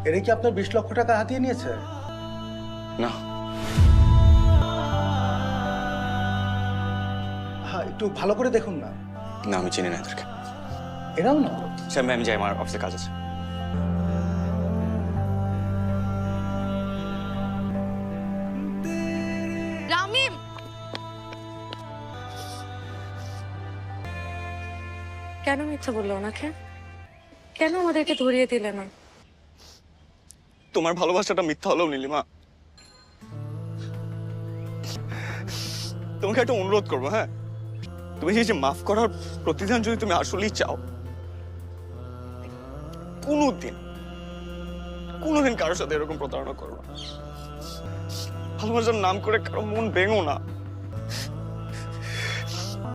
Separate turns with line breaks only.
এরা কি আপনার 20 লক্ষ টাকা হাতিয়ে নিয়েছে?
না।
হ্যাঁ, একটু ভালো করে দেখুন না।
না, আমি চিনি না এদেরকে।
এরাও না?
স্যার, আমি যাই, আমার অফিসে কাজ আছে।
রামিম, কেন মিথ্যা বললো ওনাকে? কেন আমাদেরকে ধরিয়ে দিলে না?
তোমার ভালোবাসাটা মিথ্যা হলেও নীলিমা, তোমাকে একটা অনুরোধ করবো। হ্যাঁ, তুমি যে মাফ করার প্রতিদান যদি তুমি আসলেই চাও, কোনোদিন কারোর সাথে এরকম প্রতারণা করো না। ভালোবাসার নাম করে কারো মন ভেঙো না।